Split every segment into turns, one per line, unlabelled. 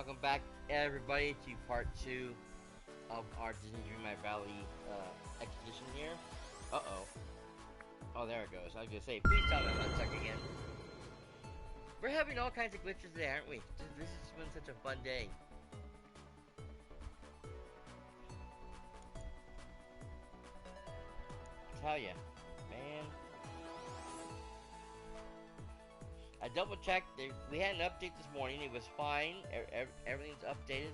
Welcome back, everybody, to part 2 of our Disney Dreamlight Valley expedition here. Uh-oh. Oh, there it goes. I was gonna say, please tell me I'm not stuck again. We're having all kinds of glitches today, aren't we? This has been such a fun day. I tell ya, man. I double checked. We had an update this morning. It was fine. Everything's updated.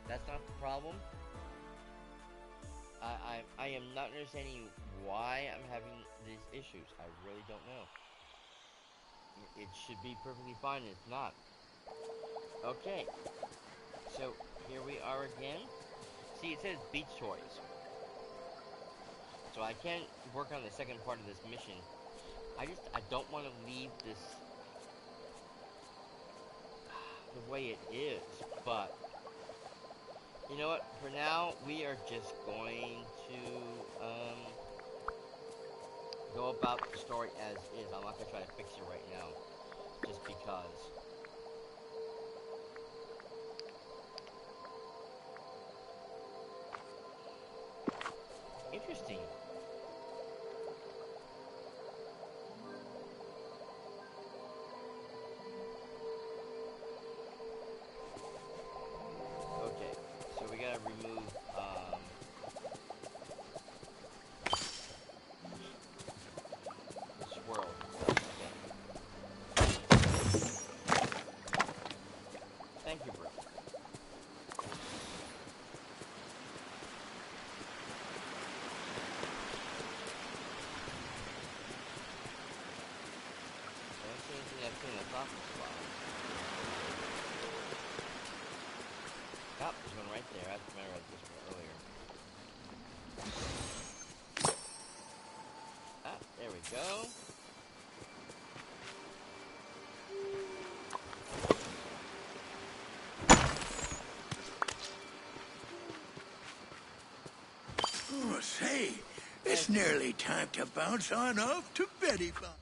That's not the problem. I am not understanding why I'm having these issues. I really don't know. It should be perfectly fine. It's not. Okay. So here we are again. See, it says beach toys. So I can't work on the second part of this mission. I don't want to leave this the way it is, but you know what? For now, we are just going to go about the story as is. I'm not gonna try to fix it right now, just because. Interesting. Okay, so we gotta remove the swirl. Okay. Thank you, bro. Oh, there's one right there. I remember this one earlier. Ah, there we go.
Oh, say, it's nearly time to bounce on off to Betty Bop.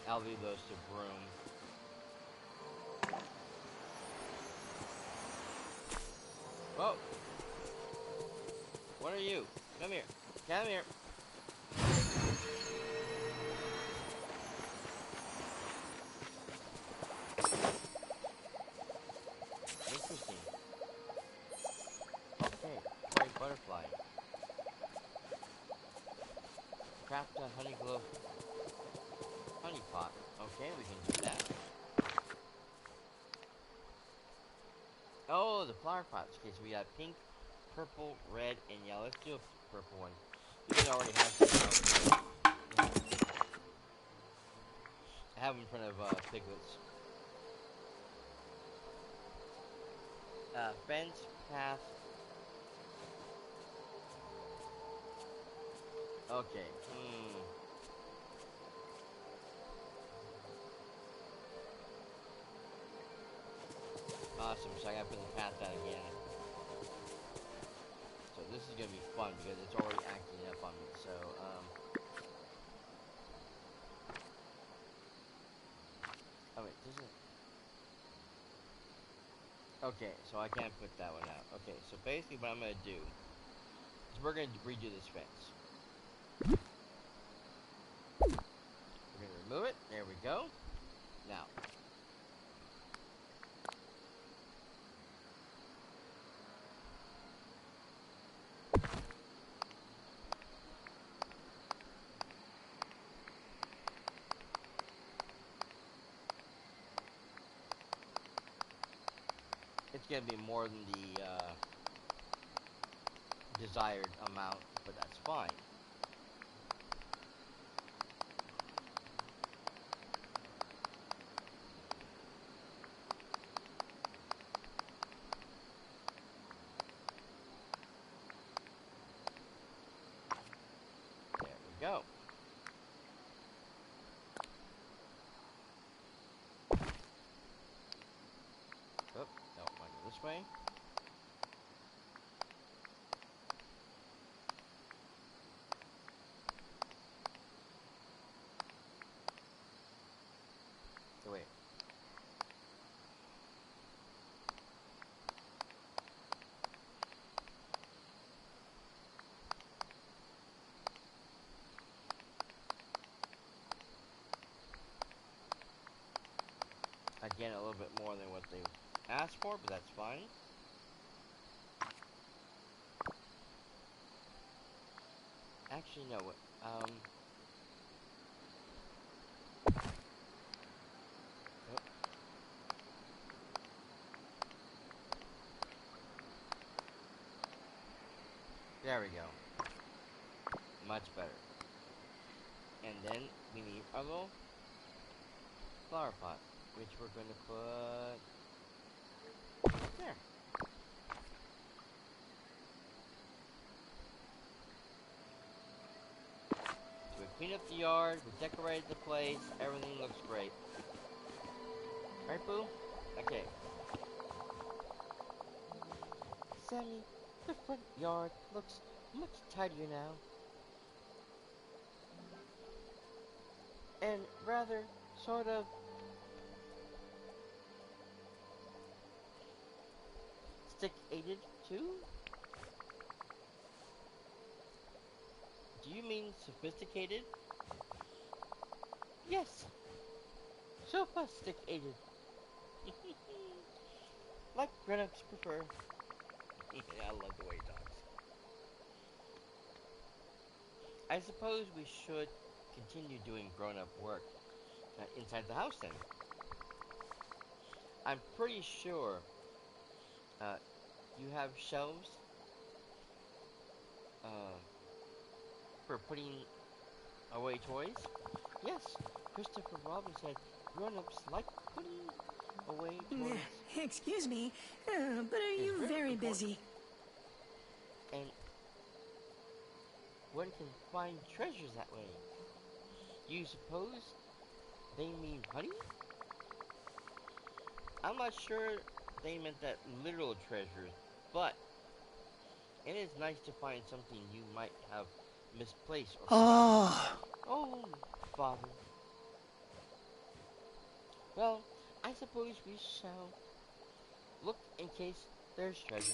I'll leave those to Broom. Whoa! What are you? Come here. Come here. Interesting. Okay, toy butterfly. Craft a Honeyglow honey pot. Okay, we can do that. Oh, the flower pots. Okay, so we got pink, purple, red, and yellow. Let's do a purple one. You can already have some. I have them in front of piglets. Fence, path. Okay. Awesome, so I gotta put the path down again. So this is gonna be fun because it's already acting up on me, so, oh wait, this is... Okay, so I can't put that one out. Okay, so basically what I'm gonna do is we're gonna redo this fence. We're gonna remove it, there we go. Now, it's gonna be more than the desired amount, but that's fine. There we go. Oh, no, I go this way. Again, a little bit more than what they asked for, but that's fine. Actually, no. Oh, there we go. Much better. And then we need our little flower pot, which we're going to put there. So we cleaned up the yard, we decorated the place, everything looks great. Right, Pooh? Okay. Sammy, the front yard looks much tidier now. And rather, sort of, stick-aided too? Do you mean sophisticated? Yes, so far stick-aided. Like grown-ups prefer. I love the way he talks. I suppose we should continue doing grown-up work inside the house then. I'm pretty sure you have shelves for putting away toys. Yes, Christopher Robin said grown-ups like putting away toys.
Excuse me, but are you very busy?
And one can find treasures that way. Do you suppose they mean honey? I'm not sure they meant that literal treasures, but it is nice to find something you might have misplaced or Oh, Father. Well, I suppose we shall look in case there's treasure.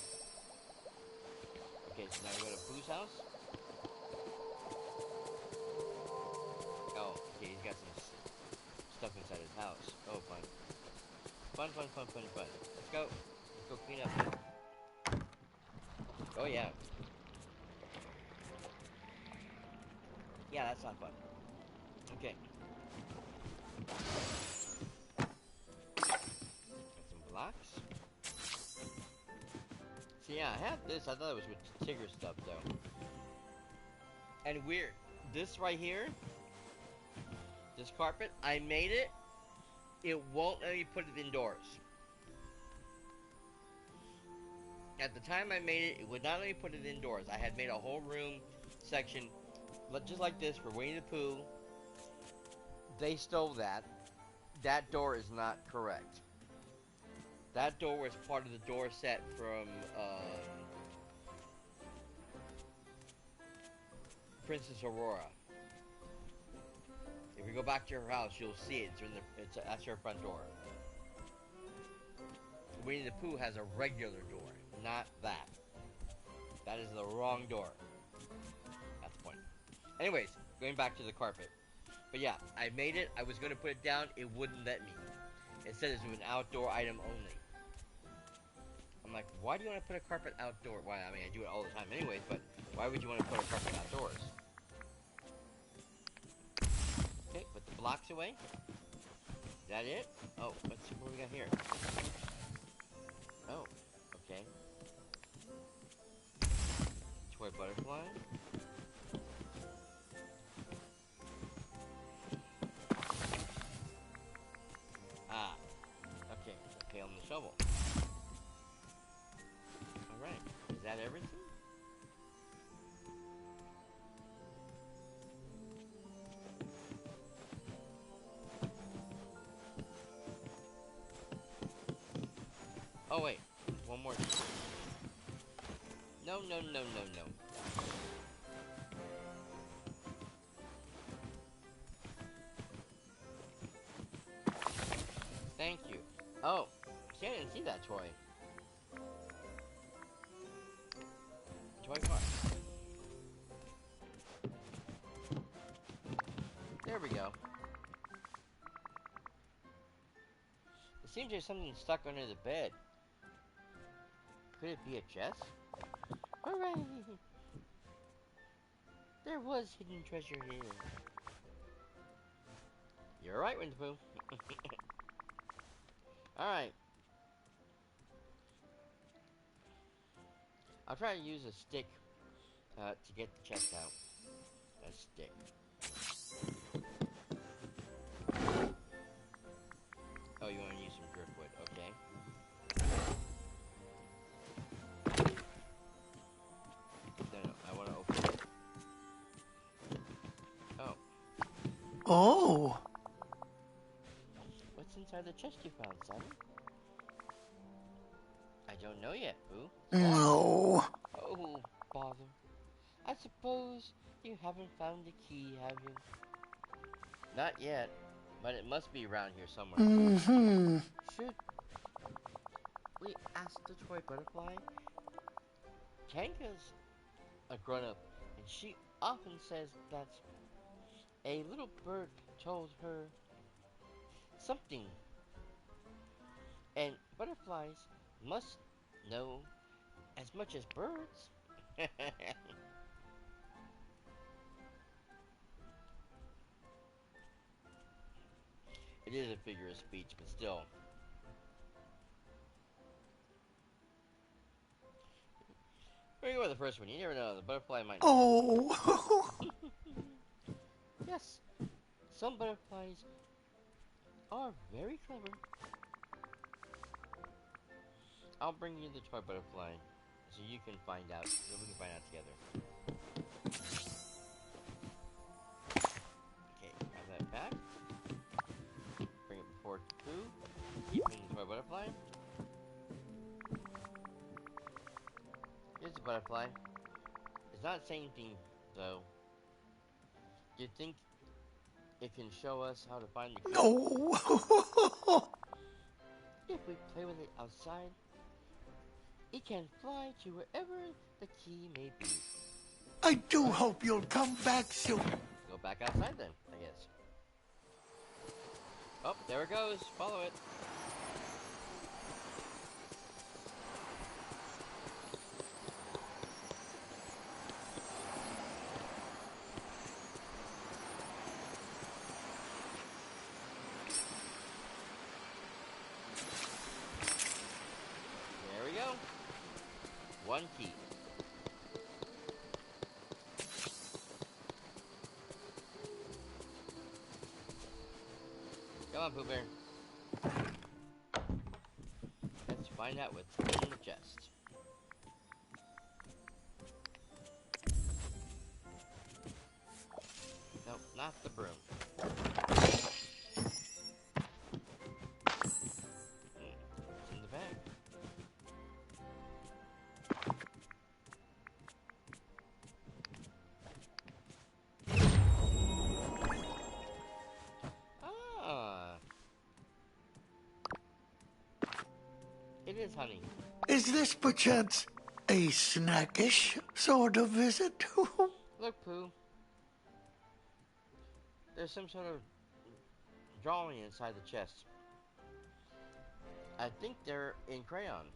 Okay, so now we go to Pooh's house. Oh, okay, he's got some stuff inside his house. Oh, fun. Fun. Let's go. Let's go clean up. Oh, yeah. Yeah, that's not fun. Okay. Got some blocks. So yeah, I have this. I thought it was with Tigger stuff, though. And weird. This right here, this carpet, I made it. It won't let me put it indoors. At the time I made it, it would not let me put it indoors. I had made a whole room section just like this for Winnie the Pooh. They stole that. That door is not correct. That door was part of the door set from Princess Aurora. If you go back to her house, you'll see it. That's her front door. Winnie the Pooh has a regular door, not that. That is the wrong door. That's the point. Anyways, going back to the carpet. But yeah, I made it. I was going to put it down. It wouldn't let me. It said it's an outdoor item only. I'm like, why do you want to put a carpet outdoor? Why? I mean, I do it all the time anyways, but why would you want to put a carpet outdoors? Okay, put the blocks away. Is that it? Oh, let's see what we got here. Oh, okay. Toy butterfly. Ah, okay. Okay, on the shovel. Alright, is that everything? Oh wait, one more thing. No. Thank you. Oh, see, I didn't see that toy. Toy car. There we go. seems there's something stuck under the bed. Could it be a chest? Hooray! There was hidden treasure here. You're right, Winnie Pooh. Alright. I'll try to use a stick to get the chest out. A stick. Oh, you want to use some driftwood, okay. No, I want to open it. Oh.
Oh.
What's inside the chest you found, son? I don't know yet, Pooh.
No.
Oh, bother. I suppose you haven't found the key, have you? Not yet, but it must be around here somewhere.
Mm-hmm.
Should we ask the toy butterfly? Kanka's a grown-up, and she often says that a little bird told her something. And butterflies must know as much as birds. It is a figure of speech, but still. We're going with the first one. You never know. The butterfly might know.
Oh.
Yes, some butterflies are very clever. I'll bring you the toy butterfly so you can find out. So we can find out together. Okay, have that back. Bring it before Pooh. Keep bringing the toy butterfly. Here's the butterfly. It's not saying anything, though. Do you think it can show us how to find the key?
No.
If we play with it outside, it can fly to wherever the key may be.
I do hope you'll come back soon.
Go back outside then, I guess. Oh, there it goes. Follow it. There we go. One key. Come on, Pooh Bear. Let's find out what's in the chest. No, not the broom. What's in the bag? Ah. It is honey.
Is this perchance a snackish sort of visit?
Look, Pooh. There's some sort of drawing inside the chest. I think they're in crayon.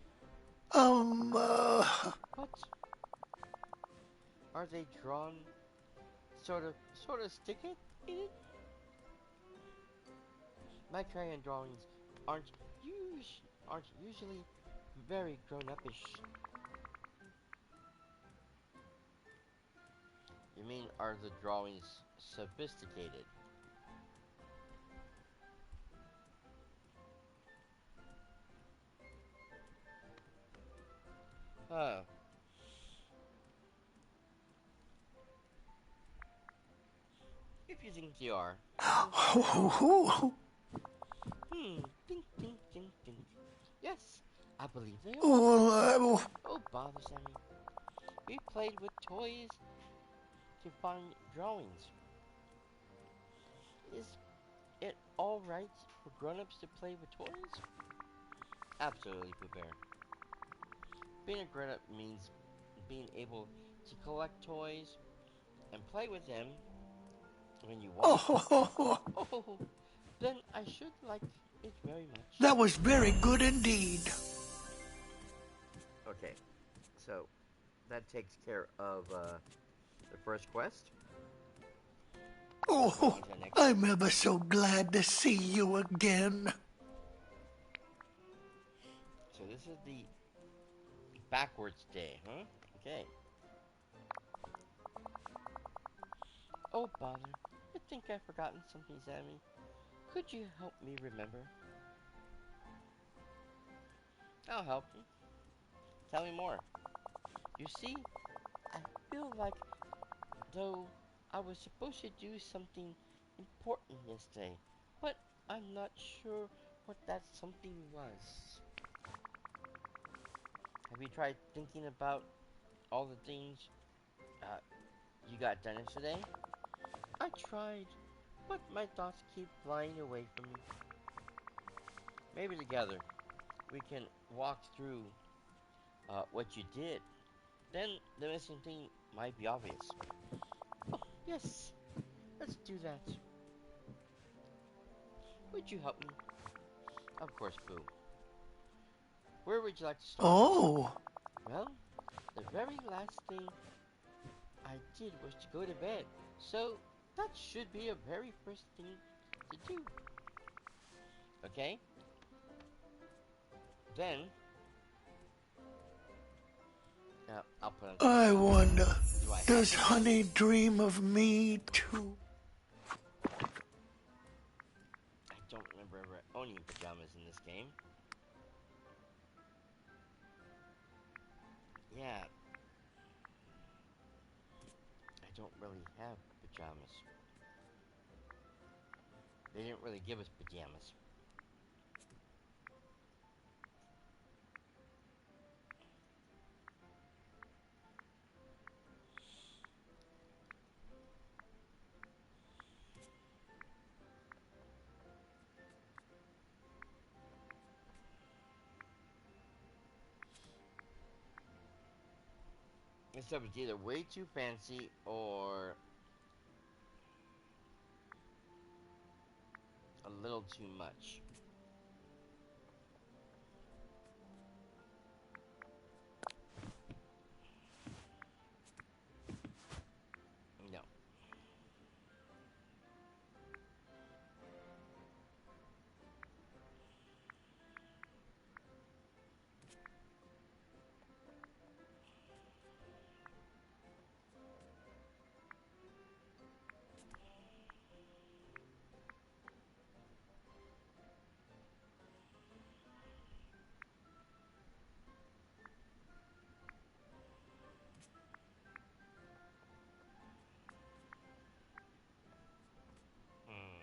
What? Are they drawn sort of stick-it in it? My crayon drawings aren't usually very grown-upish. You mean, are the drawings sophisticated? Huh. If you think they are. Think, think, think, think. Yes, I believe they are.
Well,
Oh, bother, Sammy. We played with toys to find drawings. Is it alright for grown-ups to play with toys? Absolutely, Pooh Bear. Being a grown-up means being able to collect toys and play with them when you want. Oh, then I should like it very much.
That was very good indeed.
Okay, so that takes care of the first quest.
Oh, I'm ever so glad to see you again.
So this is the backwards day, huh? Okay. Oh, bother. I think I've forgotten something, Sammy. Could you help me remember? I'll help you. Tell me more. You see, I feel like though I was supposed to do something important yesterday, but I'm not sure what that something was. Have you tried thinking about all the things uh, you got done yesterday? I tried, but my thoughts keep flying away from me. Maybe together we can walk through what you did. Then the missing thing might be obvious. Oh, yes, let's do that. Would you help me? Of course, Pooh. Where would you like to start?
Oh,
Well, the very last thing I did was to go to bed, so that should be a very first thing to do. Okay? Then, I'll put on some
I
clothes.
wonder,
Do I have
does Honey
pajamas?
dream of me too?
I don't remember ever owning pajamas in this game. Yeah, I don't really have pajamas. They didn't really give us pajamas. This stuff is either way too fancy or a little too much. No. Hmm.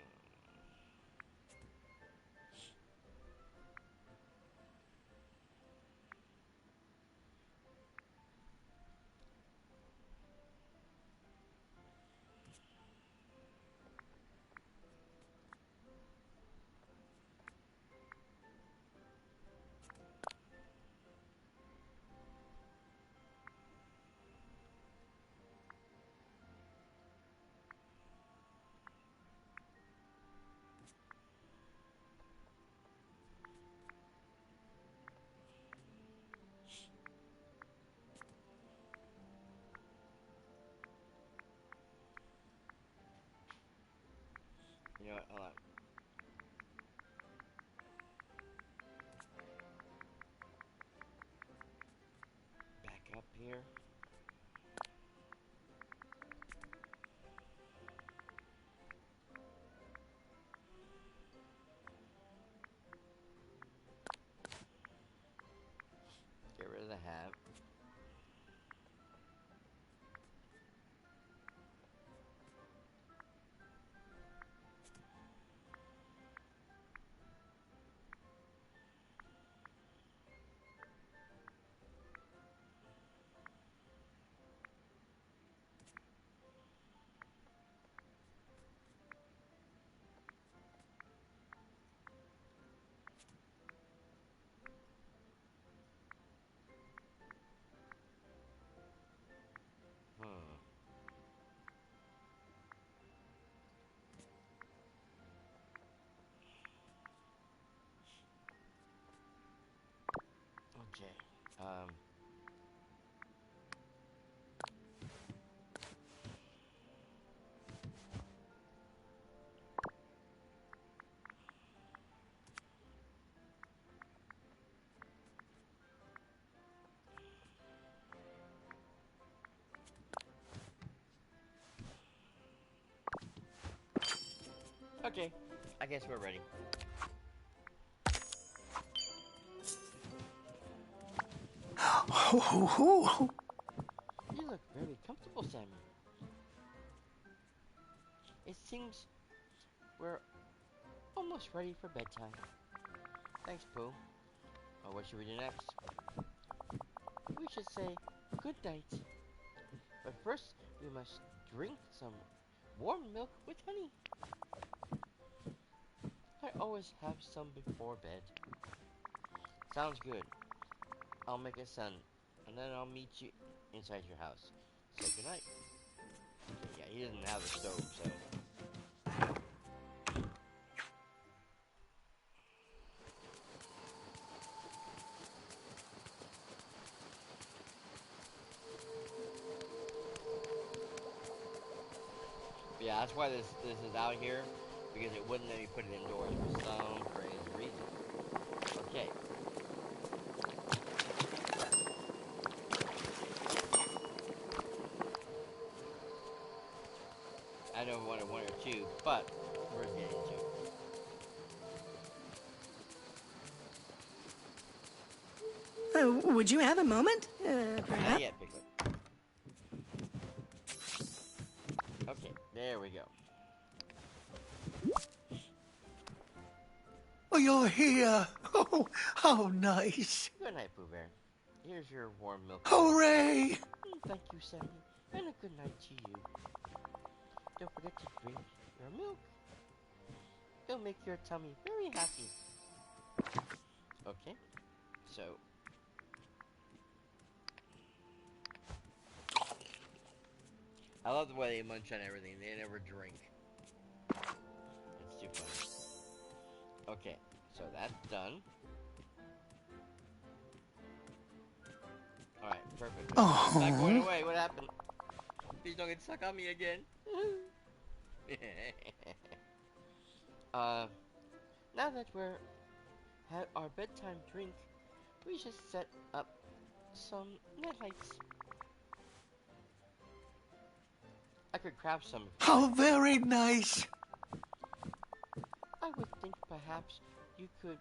You know what? Hold on. Back up here. Get rid of the hat. Um. Okay, I guess we're ready. You look very comfortable, Sammy. It seems we're almost ready for bedtime. Thanks, Pooh. What should we do next? We should say good night. But first, we must drink some warm milk with honey. I always have some before bed. Sounds good. I'll make a sun, and then I'll meet you inside your house. Say goodnight. Yeah, he doesn't have a stove, so... But yeah, that's why this is out here, because it wouldn't let me put it indoors for some crazy reason. Okay. I know one or two, but we're getting to it.
Would you have a moment?
Not
Perhaps?
yet, Piglet. Okay, there we go.
Oh, you're here. Oh, how nice.
Good night, Pooh Bear. Here's your warm milk.
Hooray!
Thank you, Sammy, and a good night to you. Don't forget to drink your milk. It'll make your tummy very happy. Okay, so... I love the way they munch on everything. They never drink. It's too funny. Okay, so that's done. Alright, perfect.
Oh.
Not going away. What happened? Please don't get stuck on me again. Now that we're had our bedtime drink, we should set up some night lights. I could craft some.
How very nice.
I would think perhaps you could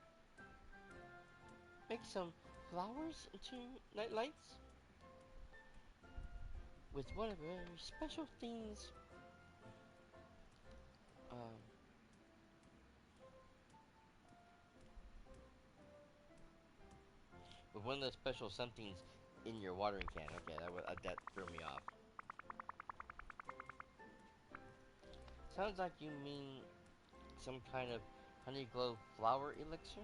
make some flowers into night lights with one of the very special things. With one of the special somethings in your watering can. Okay, that threw me off. Sounds like you mean some kind of Honeyglow flower elixir?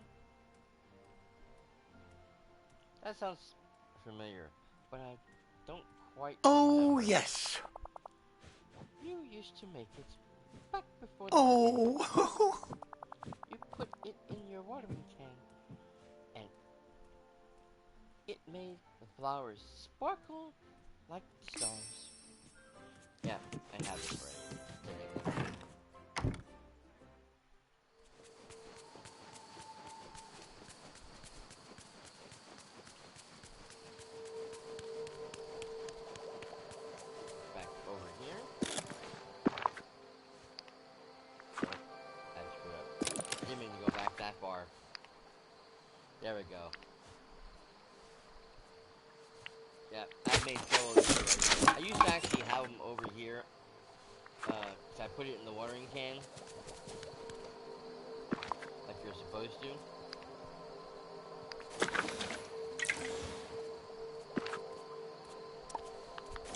That sounds familiar, but I don't quite
Oh,
remember.
yes.
You used to make it back before the
Oh.
You put it in your watering can, and it made the flowers sparkle like stars. Yeah, I have it already. Back over here. I screwed up. Didn't mean to go back that far. There we go. Yeah, I made several of these already. I used to actually have them over here. So I put it in the watering can. Like you're supposed to.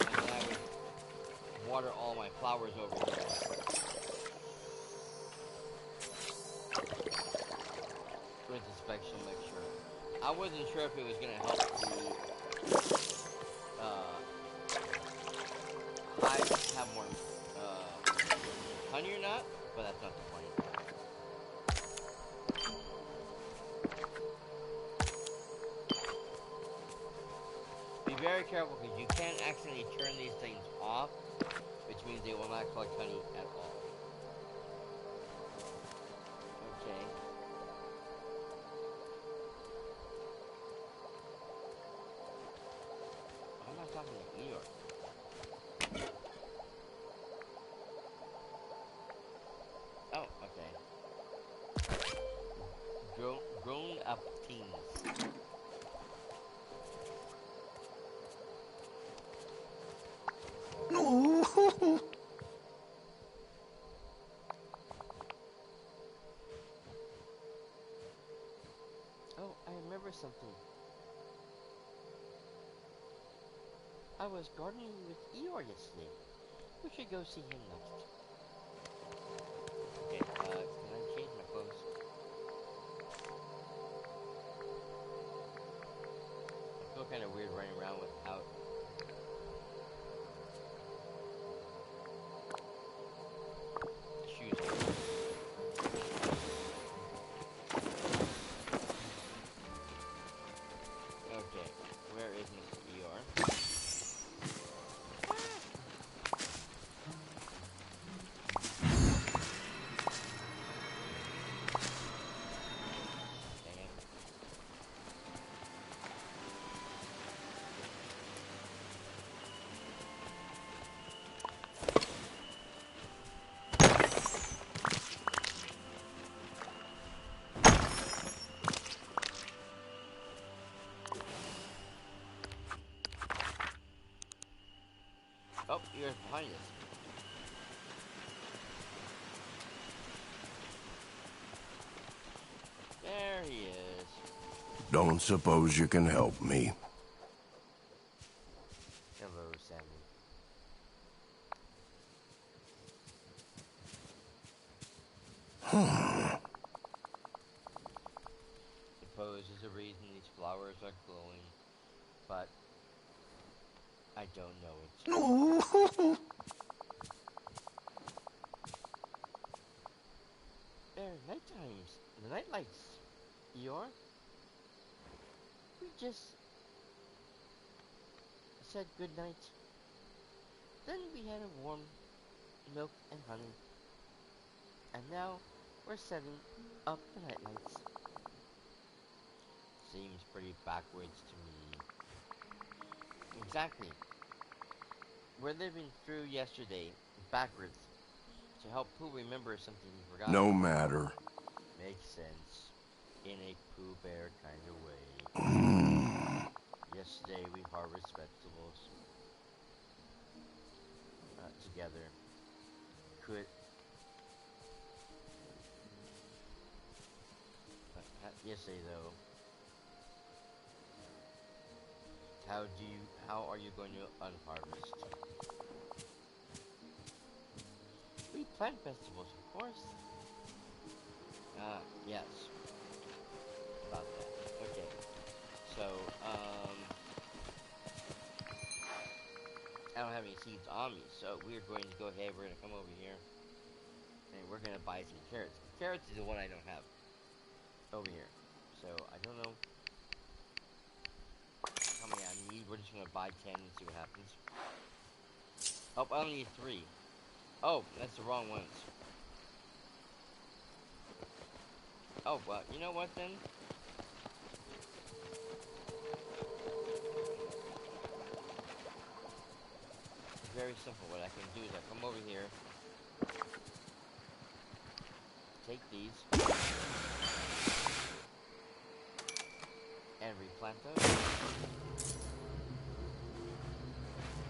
And then I would water all my flowers over here. With a special mixture. I wasn't sure if it was going to help the hives have more honey or not, but that's not the point. very careful because you can accidentally turn these things off, which means they will not collect honey at all. Okay. I'm not talking to Eeyore. Oh, okay. Grown up teens.
No.
Oh, I remember something. I was gardening with Eeyore yesterday. We should go see him next. Okay, can I change my clothes? I feel kind of weird running around without... shoes on. Okay, where is Mr. Eeyore? Dang it. Oh, Eeyore's behind us. There he is.
Don't suppose you can help me?
Hello, Sammy. Suppose there's a reason these flowers are glowing, but I don't know it.
No.
They're night times. The night lights. Eeyore? We just said good night. Then we had a warm milk and honey. And now we're setting up the night lights. Seems pretty backwards to me. Exactly. We're living through yesterday backwards to help Pooh remember something he forgot.
No matter.
Makes sense. In a Pooh Bear kind of way. Yesterday we harvest vegetables together. Could yesterday though. How are you going to unharvest? We plant vegetables, of course. Yes. About that. Okay. So, I don't have any seeds on me, so we're going to go ahead, we're going to come over here, and we're going to buy some carrots. Carrots is the one I don't have over here. So, I don't know how many I need. We're just going to buy 10 and see what happens. Oh, I only need 3. Oh, that's the wrong ones. Oh, well, you know what then? Very simple. What I can do is I come over here, take these, and replant those.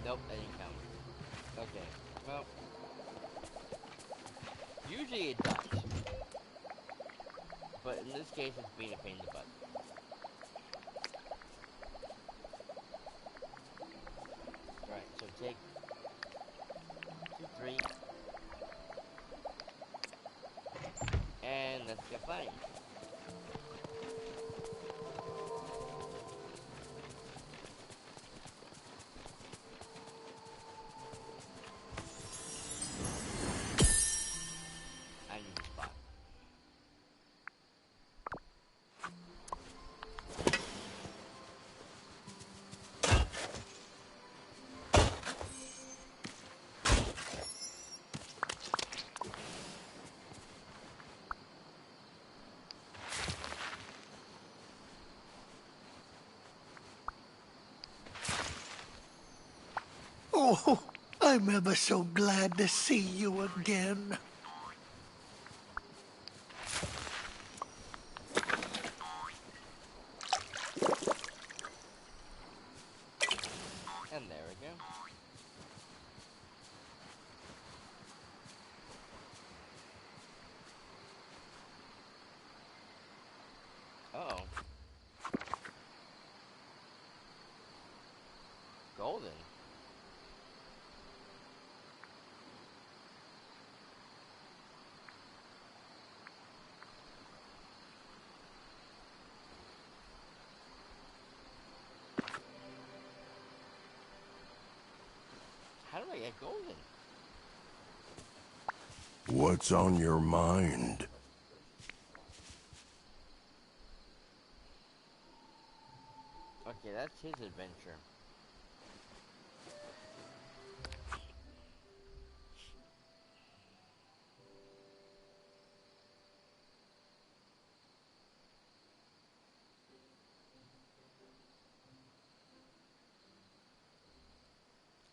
Nope, that didn't count. Okay, well, usually it does, but in this case it's being a pain in the butt. Alright, so take 2, 3, and let's get planting. I need a spot.
Oh, I'm ever so glad to see you again.
And there we go. Uh-oh. Golden. How do I get golden?
What's on your mind?
Okay, that's his adventure.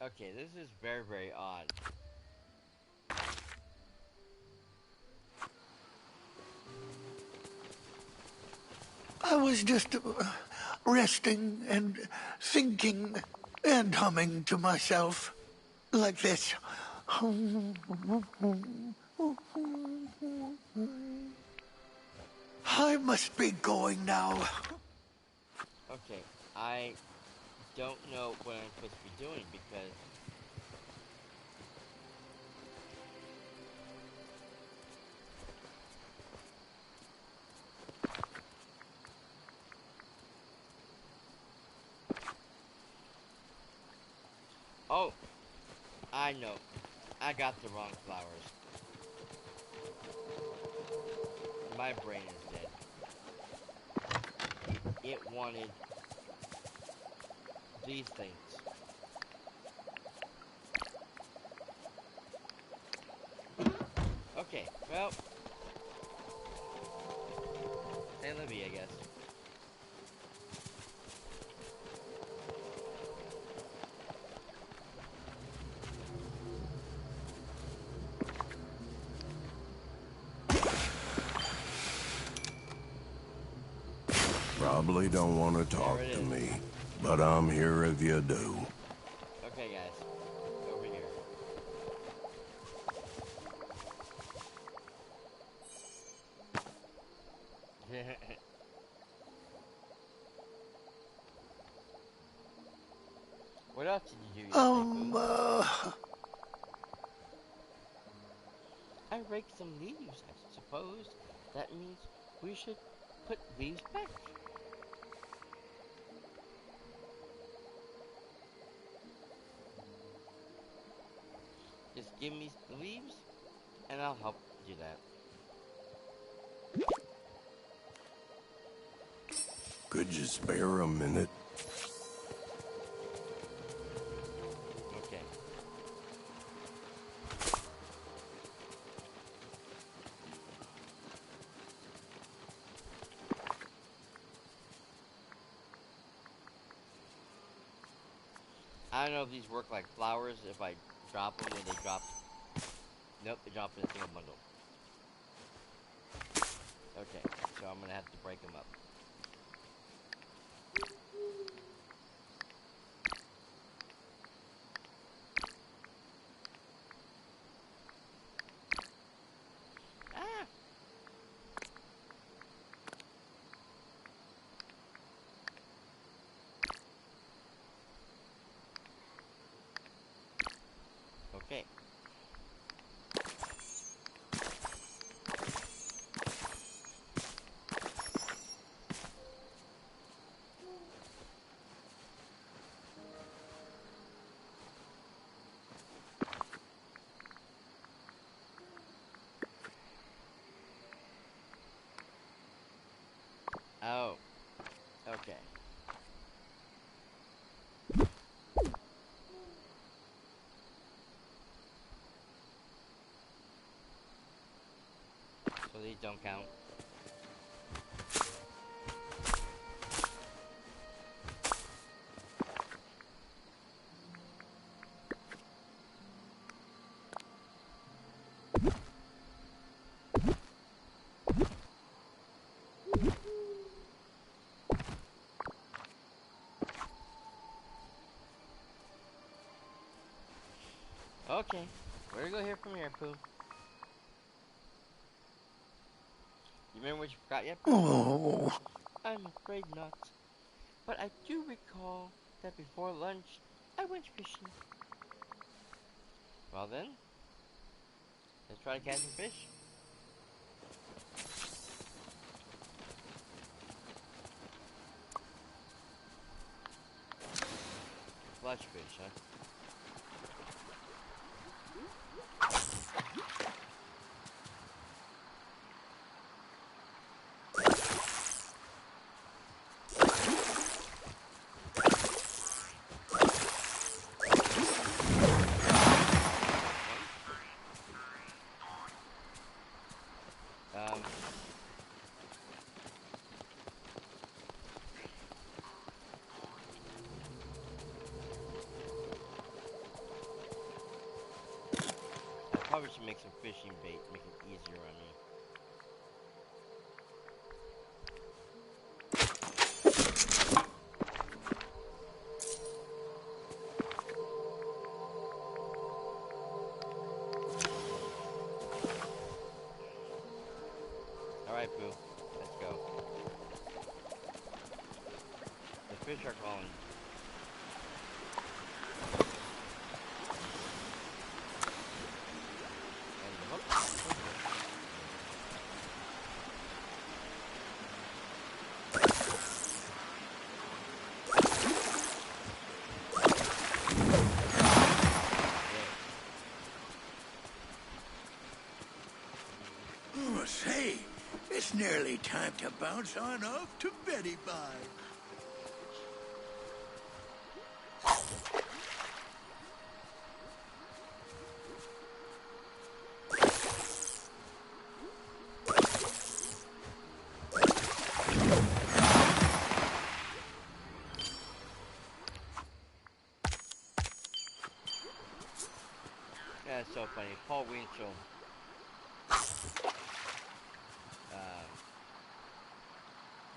Okay, this is very, very odd.
I was just resting and thinking and humming to myself like this. I must be going now.
Okay, I don't know what I'm supposed to be doing because oh, I know. I got the wrong flowers. My brain is dead. It wanted these things. Okay, well, say Libby, I guess.
Probably don't want to talk to me, but I'm here if you do.
Okay, guys, over here. What else did you do yesterday, Pooh? I raked some leaves, I suppose. That means we should put leaves back. Just give me the leaves, and I'll help do that.
Could you spare a minute?
Okay. I don't know if these work like flowers, if I drop them or they drop... Nope, they drop in a single bundle. Okay, so I'm gonna have to break them up. Ah! Okay. Oh. Okay. So these don't count. Okay, where to go here from here, Pooh? You remember what you forgot yet, Pooh?
Oh,
I'm afraid not. But I do recall that before lunch, I went fishing. Well then, let's try to catch some fish. Flush fish, huh? Um, I probably should make some fishing bait, make it easier on me. Alright, Pooh, let's go. The fish are calling. And the hook.
oh, say, it's nearly time to bounce on off to Betty Bye.
Yeah, it's so funny. Paul Winchell.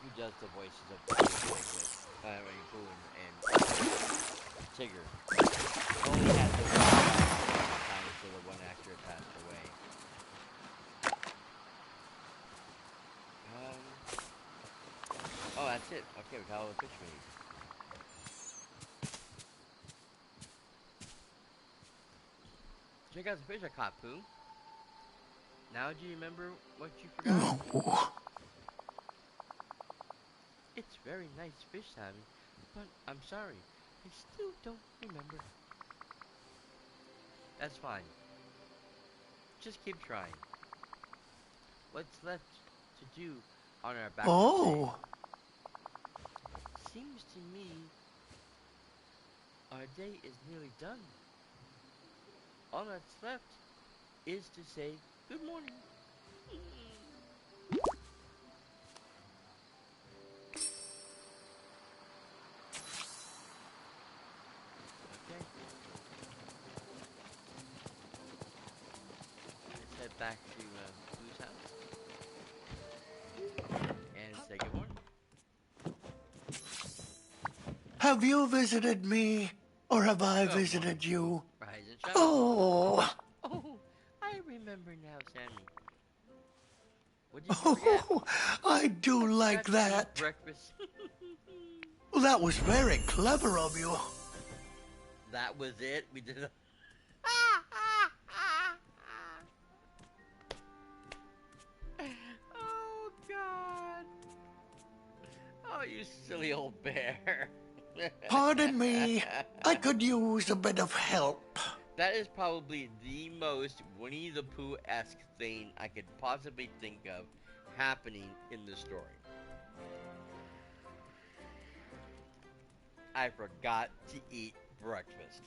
Who does the voices of Pooh and Tigger? Only had the one time until the one actor passed away. Oh, that's it. Okay, we got all the fish we need. Check out the fish I caught, Pooh. Now do you remember what you forgot?
Oh,
It's very nice fish, Sammy, but I'm sorry, I still don't remember. That's fine. Just keep trying. What's left to do on our back
oh,
seems to me our day is nearly done. All that's left is to say good morning. Okay. Let's head back to Blue's house and say good morning.
have you visited me, or have I
Good
visited
morning.
you?
Rise and shine.
Oh,
Oh, I remember now, Sammy. What did you forget?
oh, I do like
Forgot to eat
that.
breakfast.
Well, that was very clever of you.
That was it. We did. Oh God! Oh, you silly old bear.
Pardon me, I could use a bit of help.
That is probably the most Winnie the Pooh-esque thing I could possibly think of happening in the story. I forgot to eat breakfast.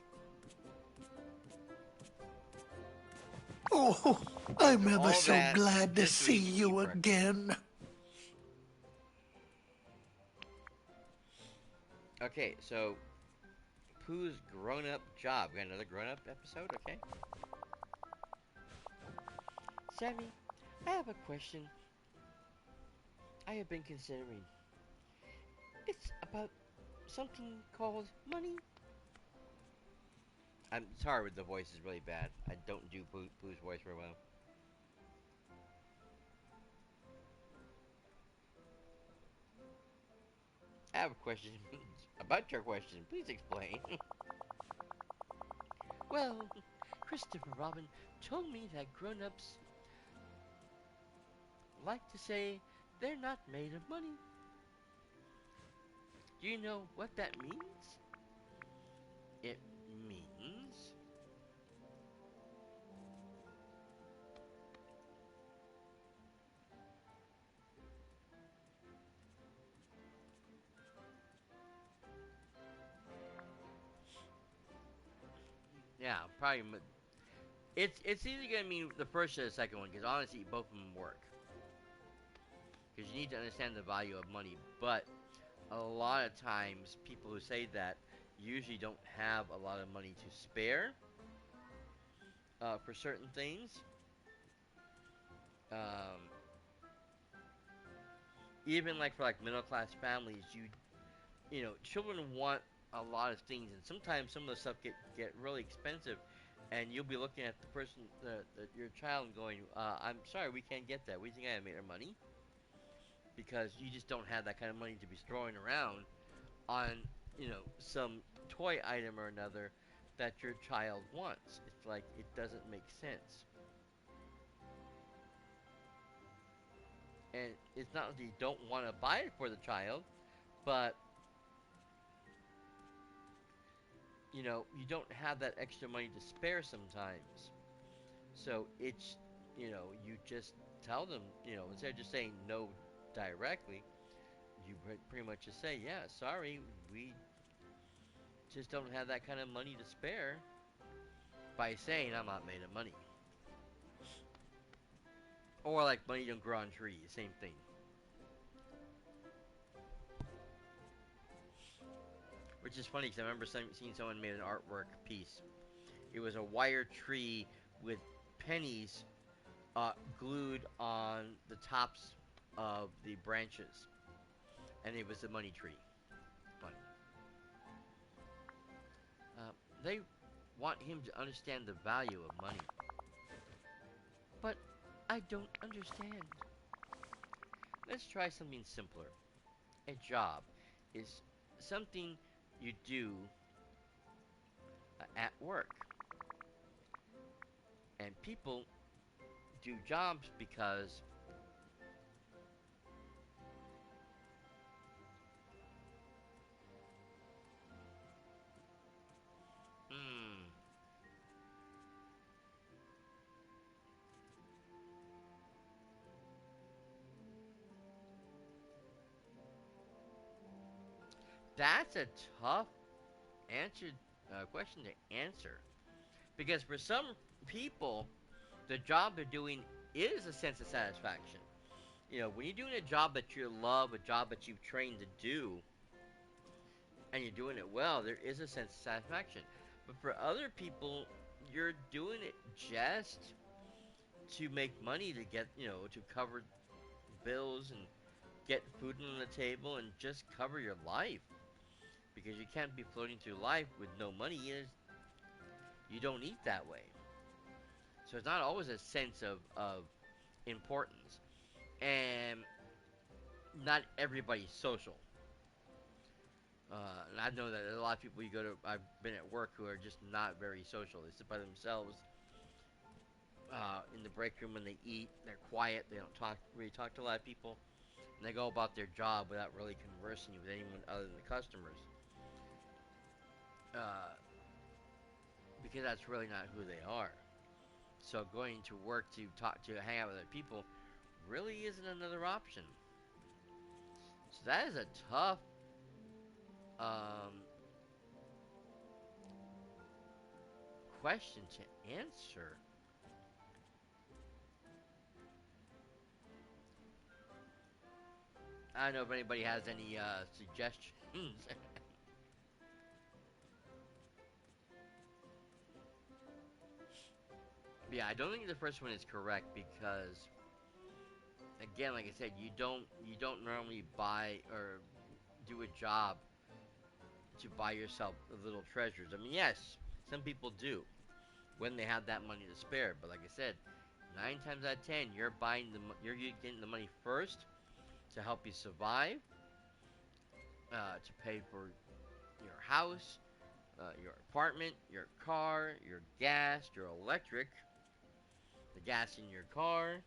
Oh, I'm
After
ever
all
so
that,
glad to
just so
see
we can eat
you
breakfast.
again.
Okay, so Pooh's grown-up job. We got another grown-up episode, okay? Sammy, I have a question I have been considering. It's about something called money. I'm sorry, the voice is really bad. I don't do Pooh's voice very well. I have a question about your question. Please explain. Well, Christopher Robin told me that grown-ups like to say they're not made of money. Do you know what that means? It means... Yeah, probably... It's either going to mean the first or the second one, because honestly, both of them work. Because you need to understand the value of money, but a lot of times, people who say that usually don't have a lot of money to spare for certain things. Um, Even like for like middle class families, you know, children want a lot of things, and sometimes some of the stuff get really expensive, and you'll be looking at the person, your child, and going, "I'm sorry, we can't get that. We think I made our money because you just don't have that kind of money to be throwing around on, you know, some toy item or another that your child wants." It's like it doesn't make sense, and it's not that you don't want to buy it for the child, but you know, you don't have that extra money to spare sometimes. So it's, you know, you just tell them, you know, instead of just saying no directly, you pretty much just say, yeah, sorry, we just don't have that kind of money to spare, by saying I'm not made of money. Or like money don't grow on trees, same thing. Which is funny because I remember seeing someone made an artwork piece. It was a wire tree with pennies glued on the tops of the branches, and it was a money tree. Funny. Uh, they want him to understand the value of money, but I don't understand. Let's try something simpler. A job is something you do at work, and people do jobs because hmm, that's a tough answer question to answer, because for some people the job they're doing is a sense of satisfaction. You know, when you're doing a job that you love, a job that you've trained to do, and you're doing it well, there is a sense of satisfaction. But for other people, you're doing it just to make money, to get, you know, to cover bills and get food on the table and just cover your life. Because you can't be floating through life with no money. You don't eat that way. So it's not always a sense of importance. And not everybody's social. And I know that a lot of people you go to, I've been at work who are just not very social. They sit by themselves in the break room when they eat. They're quiet. They don't really talk to a lot of people, and they go about their job without really conversing with anyone other than the customers. Uh, because that's really not who they are. So going to work to talk to hang out with other people really isn't another option. So that is a tough um, question to answer. I don't know if anybody has any suggestions. Yeah, I don't think the first one is correct because, again, like I said, you don't normally buy or do a job to buy yourself little treasures. I mean, yes, some people do when they have that money to spare. But like I said, 9 times out of 10, you're getting the money first to help you survive, to pay for your house, your apartment, your car, your gas, your electric, the gas in your car,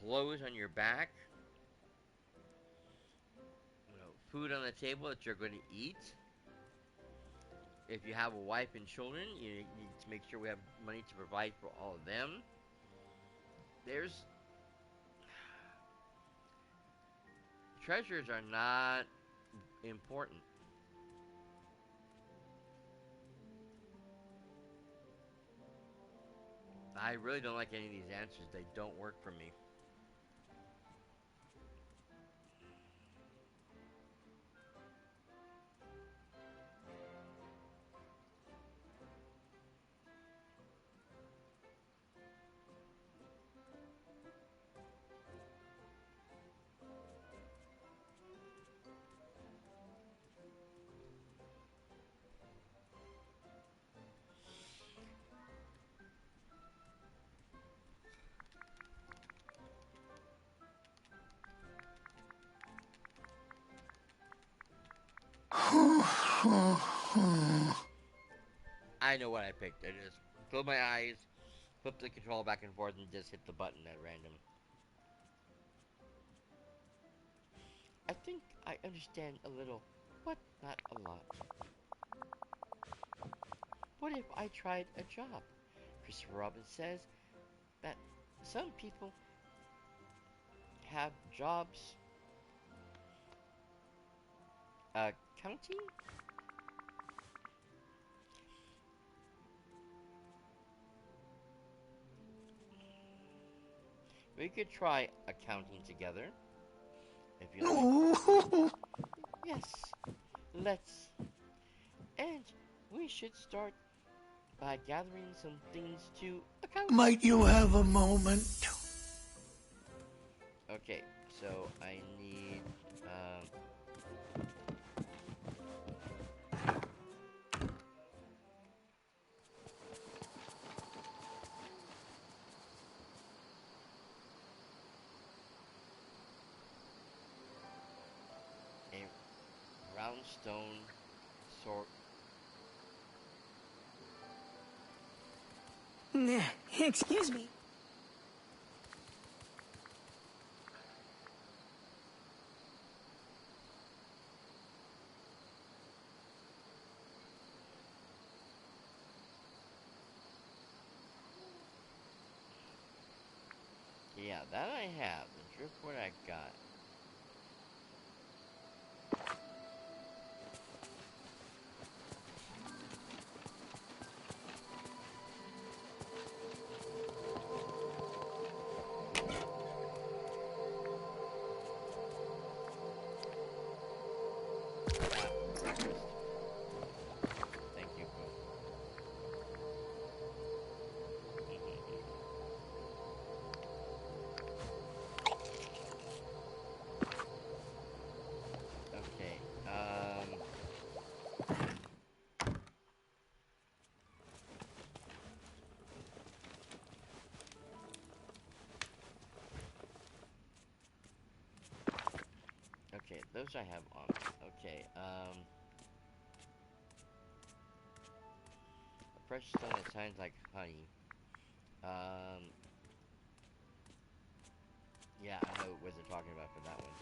clothes on your back, food on the table that you're going to eat. If you have a wife and children, you need to make sure we have money to provide for all of them. There's treasures are not important. I really don't like any of these answers. They don't work for me. I know what I picked. I just close my eyes, flip the controller back and forth, and just hit the button at random. I think I understand a little, but not a lot. What if I tried a job? Christopher Robin says that some people have jobs counting. We could try accounting together, if you like. Yes, let's. And we should start by gathering some things to account.
Might you have a moment?
Okay, so I need, a round stone sword.
Excuse me.
Yeah, that I have. The driftwood I got. Breakfast. Thank you, Pooh. Okay, okay, those I have on. Okay, a precious stone that shines like honey. Um, yeah, I know what they're talking about for that one.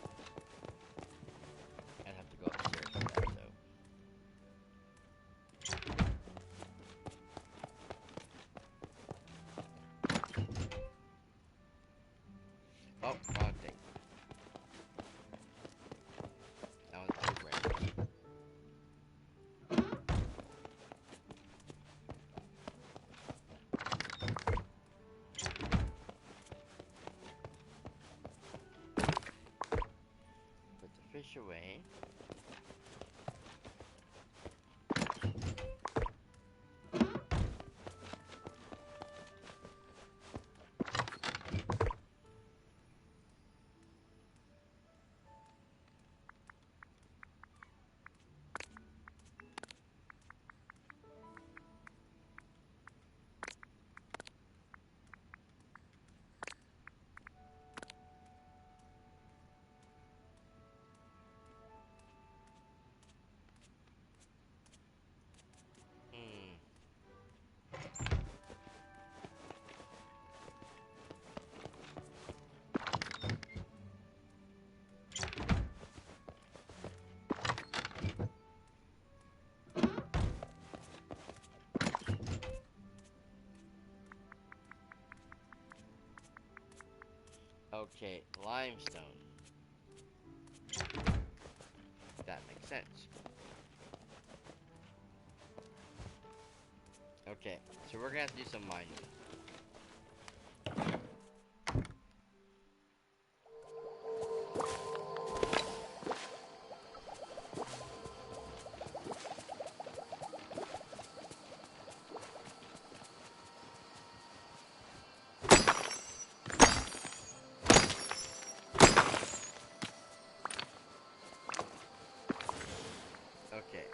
I'd have to go upstairs for that, though. Oh, wrong thing. That one's too random. Put the fish away. Okay, limestone. That makes sense. Okay, so we're gonna have to do some mining. Okay.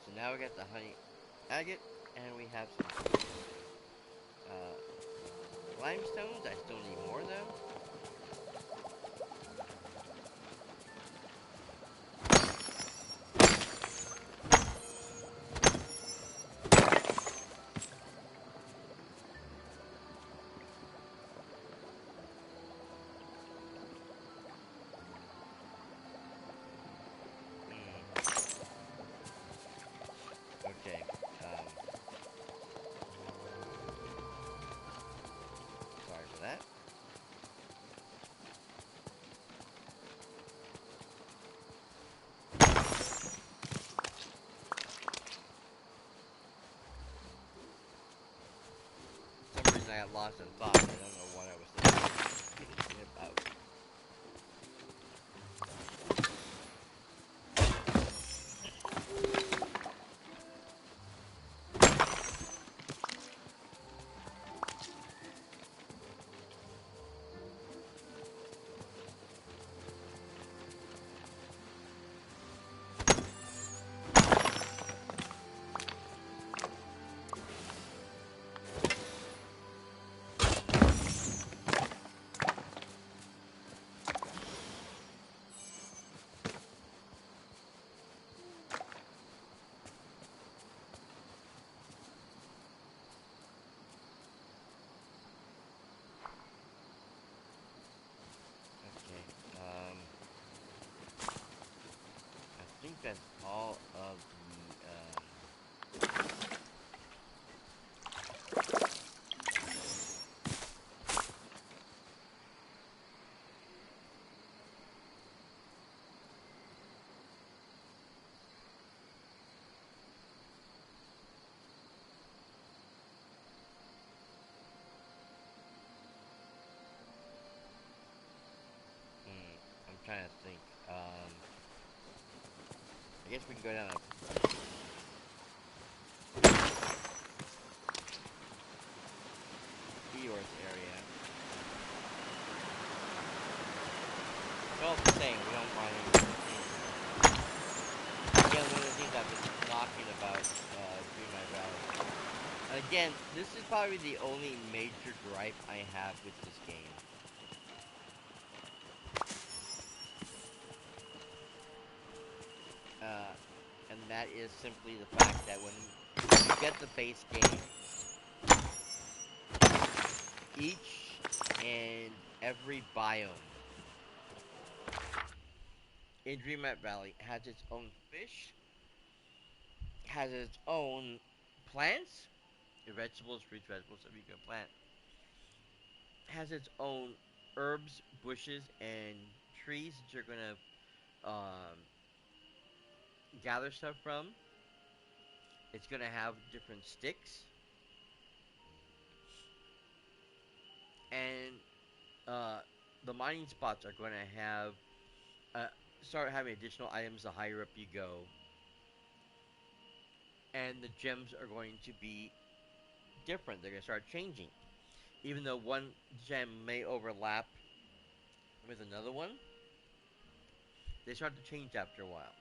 So now we got the honey agate, and we have some limestones. I still need more though. Okay. Sorry for that. For some reason I got lost in thought. I don't know what I was thinking about. Okay. I think that's all of the I'm trying to think. I guess we can go down to Eor's area. It's all the same. We don't mind anything. Again, one of the things I've been talking about Dreamlight Valley. Again, this is probably the only major gripe I have with this game. And that is simply the fact that when you get the base game, each and every biome in Dreamlight Valley has its own fish, has its own plants, vegetables, fruits, vegetables, that you can plant, has its own herbs, bushes, and trees that you're gonna gather stuff from. It's gonna have different sticks, and the mining spots are gonna have start having additional items the higher up you go, and the gems are going to be different. They're gonna start changing, even though one gem may overlap with another one. They start to change after a while.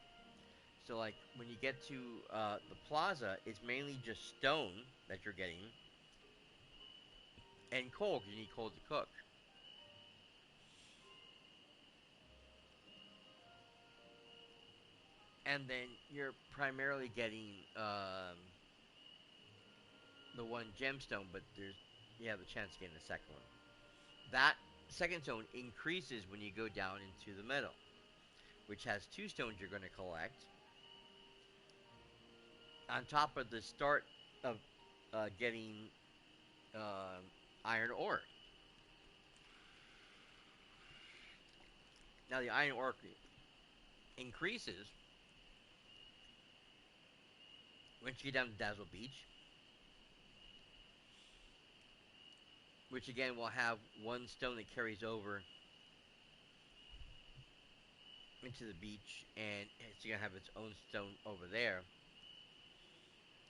So, like when you get to the plaza, it's mainly just stone that you're getting, and coal because you need coal to cook. And then you're primarily getting the one gemstone, but you have a chance of getting the second one. That second stone increases when you go down into the middle, which has two stones you're going to collect on top of the start of getting iron ore. Now the iron ore increases once you get down to Dazzle Beach, which again will have one stone that carries over into the beach, and it's going to have its own stone over there.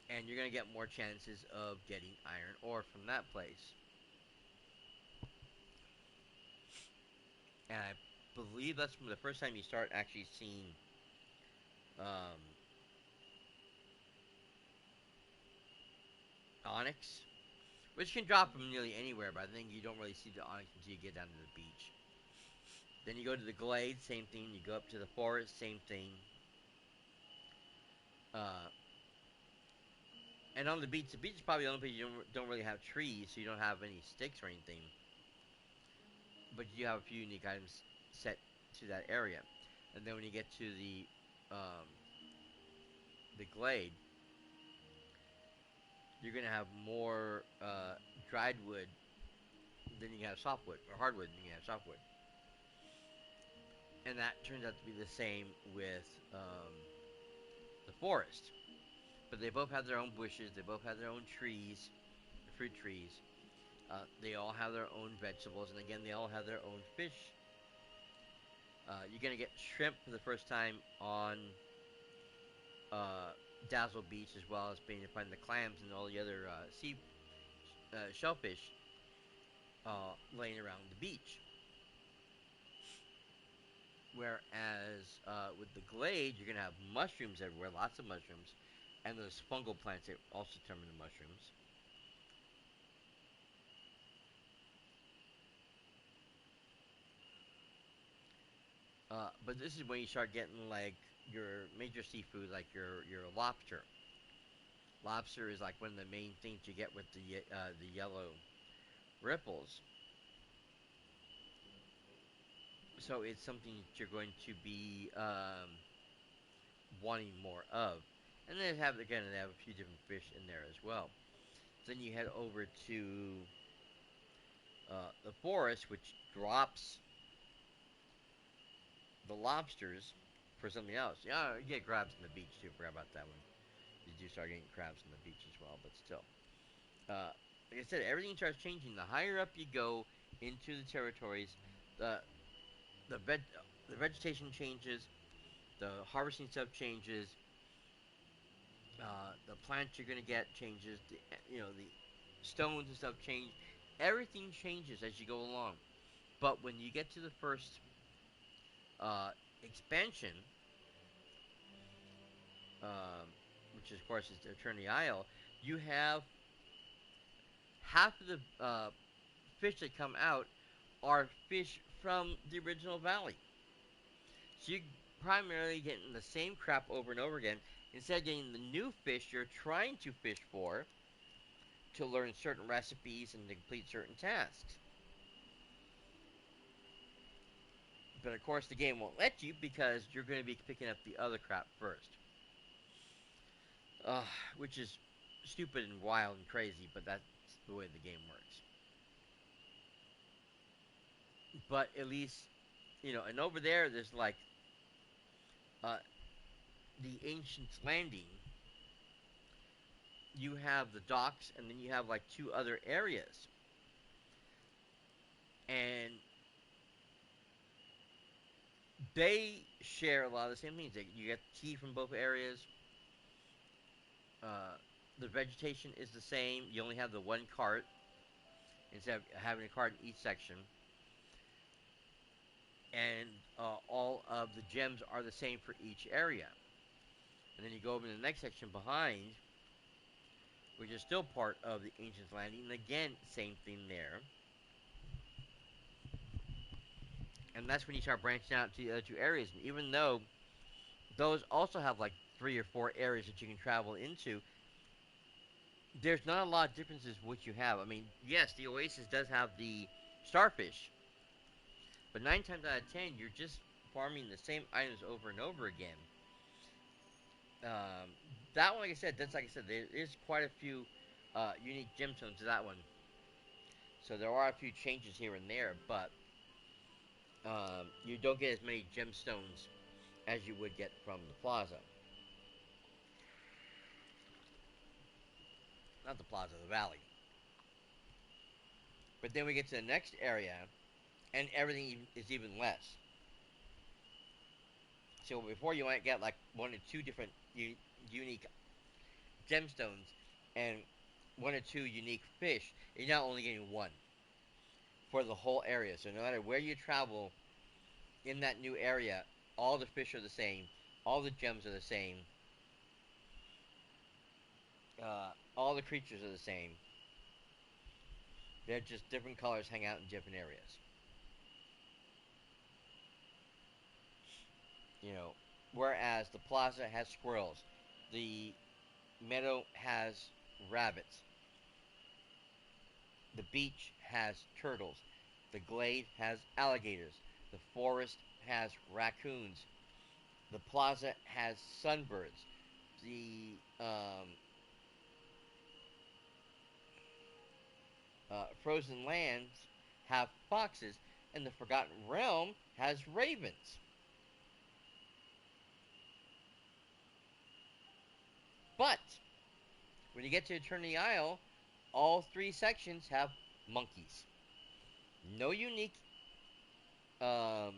And you're going to get more chances of getting iron ore from that place. And I believe that's from the first time you start actually seeing onyx, which can drop from nearly anywhere, but I think you don't really see the onyx until you get down to the beach. Then you go to the glade, same thing. You go up to the forest, same thing. And on the beach is probably the only place you don't really have trees, so you don't have any sticks or anything. But you have a few unique items set to that area. And then when you get to the glade, you're gonna have more dried wood than you have softwood, or hardwood than you have softwood. And that turns out to be the same with the forest. But they both have their own bushes. They both have their own trees, fruit trees. They all have their own vegetables, and again, they all have their own fish. You're gonna get shrimp for the first time on Dazzle Beach, as well as being able to find the clams and all the other shellfish laying around the beach. Whereas with the glade, you're gonna have mushrooms everywhere, lots of mushrooms, and those fungal plants that also turn into mushrooms. But this is when you start getting like your major seafood, like your lobster. Lobster is like one of the main things you get with the yellow ripples. So it's something that you're going to be wanting more of. And they have a few different fish in there as well. Then you head over to the forest, which drops the lobsters for something else. Yeah, you get crabs on the beach too. Forgot about that one. You do start getting crabs on the beach as well, but still. Like I said, everything starts changing. The higher up you go into the territories, the the veg the vegetation changes, the harvesting stuff changes, the plants you're gonna get changes. The stones and stuff change. Everything changes as you go along. But when you get to the first expansion, which of course is Eternity Isle, you have half of the fish that come out are fish from the original valley. So you're primarily getting the same crap over and over again. Instead of getting the new fish you're trying to fish for to learn certain recipes and to complete certain tasks. But of course the game won't let you because you're going to be picking up the other crap first. Which is stupid and wild and crazy, but that's the way the game works. But at least, and over there's like uh, the Ancient Landing. You have the docks, and then you have like two other areas. And they share a lot of the same things. You get tea from both areas. The vegetation is the same. You only have the one cart instead of having a cart in each section. And all of the gems are the same for each area. And then you go over to the next section behind, which is still part of the Ancient Landing. And again, same thing there. And that's when you start branching out to the other two areas. And even though those also have like 3 or 4 areas that you can travel into, there's not a lot of differences what you have. I mean, yes, the Oasis does have the starfish, but 9 times out of 10, you're just farming the same items over and over again. That one, like I said, there is quite a few unique gemstones to that one. So there are a few changes here and there, but You don't get as many gemstones as you would get from the plaza. Not the plaza, the valley. But then we get to the next area, and everything is even less. So before you might get like one or two different unique gemstones and one or two unique fish, you're now only getting one for the whole area. So no matter where you travel in that new area, all the fish are the same, all the gems are the same, all the creatures are the same. They're just different colors hang out in different areas. You know, whereas the plaza has squirrels, the meadow has rabbits, the beach has turtles, the glade has alligators, the forest has raccoons, the plaza has sunbirds, the frozen lands have foxes, and the Forgotten Realm has ravens. But when you get to Eternity Isle, all three sections have monkeys. No unique um,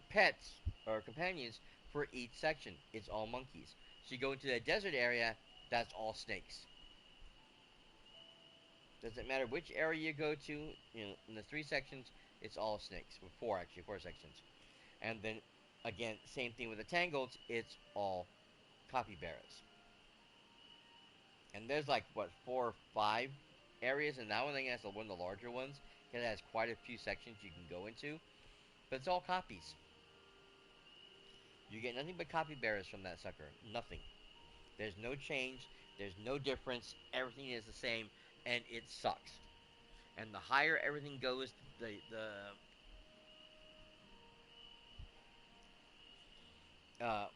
pets or companions for each section. It's all monkeys. So you go into the desert area, that's all snakes. Doesn't matter which area you go to, you know, in the three sections, it's all snakes. Well, four sections. And then, again, same thing with the Tangled, it's all capybaras. And there's like, what, 4 or 5 areas, and that one I think that's one of the larger ones. It has quite a few sections you can go into, but it's all copies. You get nothing but capybaras from that sucker. Nothing. There's no change. There's no difference. Everything is the same, and it sucks. And the higher everything goes, the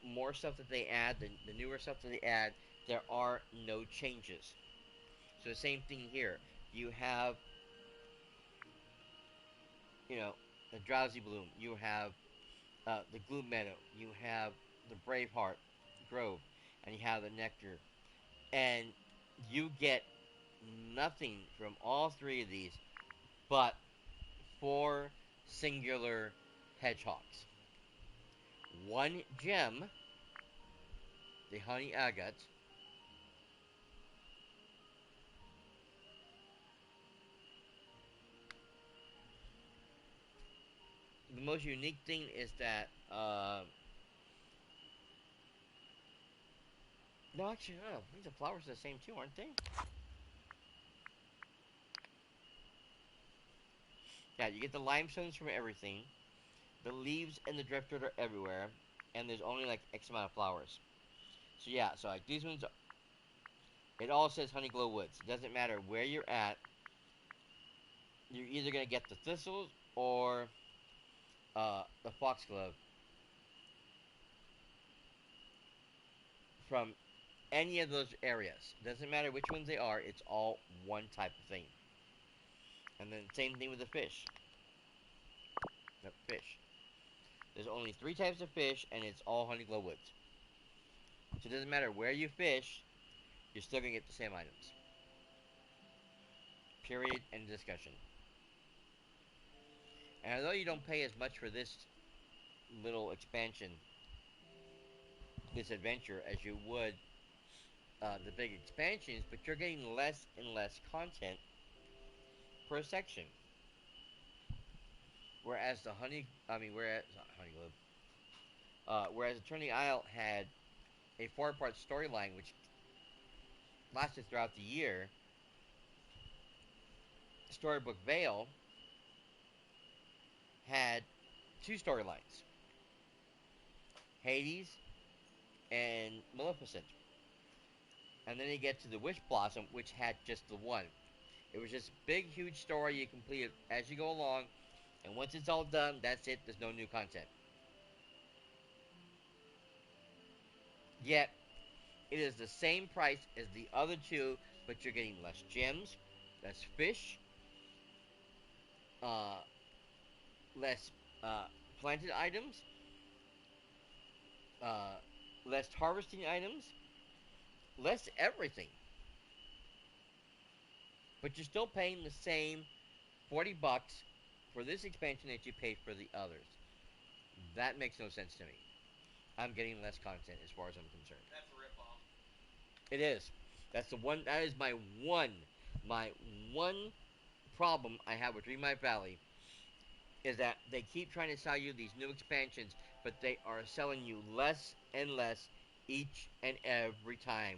more stuff that they add, the newer stuff that they add, there are no changes. So the same thing here. You have, you know, the Drowsy Bloom. You have the Gloom Meadow. You have the Braveheart Grove, and you have the Nectar. And you get nothing from all three of these but 4 singular hedgehogs. 1 gem, the honey agate, the most unique thing is that, no, actually, no, I think the flowers are the same too, aren't they? Yeah, you get the limestones from everything, the leaves and the driftwood are everywhere, and there's only like X amount of flowers. So yeah, so like these ones, it all says Honeyglow Woods. It doesn't matter where you're at, you're either going to get the thistles or the foxglove from any of those areas. Doesn't matter which ones they are, it's all one type of thing. And then same thing with the fish. The fish. There's only 3 types of fish, and it's all Honeyglow Woods. So it doesn't matter where you fish, you're still going to get the same items. Period. End discussion. And although you don't pay as much for this little expansion, this adventure, as you would the big expansions, but you're getting less and less content per section. Whereas whereas Eternity Isle had a 4-part storyline which lasted throughout the year, Storybook Vale had 2 storylines, Hades and Maleficent. And then you get to the Wish Blossom, which had just the one. It was just a big, huge story you complete it as you go along, and once it's all done, that's it. There's no new content. Yet, it is the same price as the other 2, but you're getting less gems, less fish, less planted items, uh, less harvesting items, less everything. But you're still paying the same $40 for this expansion that you paid for the others. That makes no sense to me. I'm getting less content as far as I'm concerned.
That's a ripoff.
It is. That's the one. That is my one problem I have with Dreamlight Valley is that they keep trying to sell you these new expansions, but they are selling you less and less each and every time.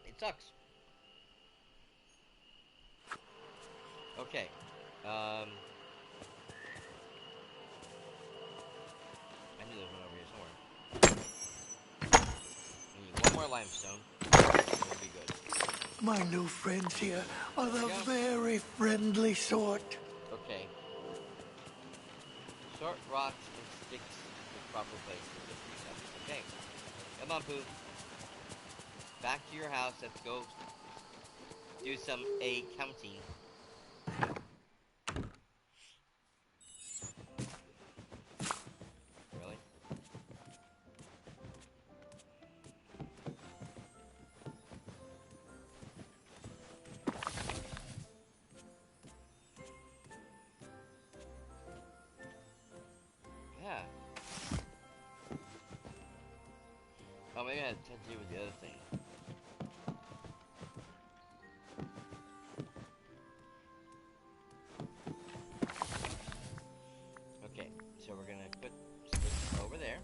It sucks. Okay. I knew there was one over here somewhere. I need one more limestone. We'll be good.
My new friends here are the
Yeah.
very friendly sort.
Okay. Short rocks and sticks with proper placement. Okay. Come on, Pooh. Back to your house. Let's go do some counting. Really? Yeah. Oh, maybe I had to do with the other thing. Okay, so we're gonna put sticks over there.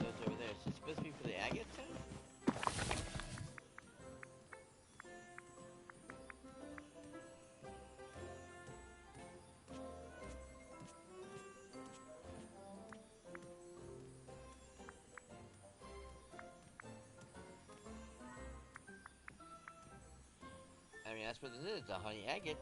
Those over there. Is it supposed to be for the agates then? I mean, that's what this is. It's a honey agate.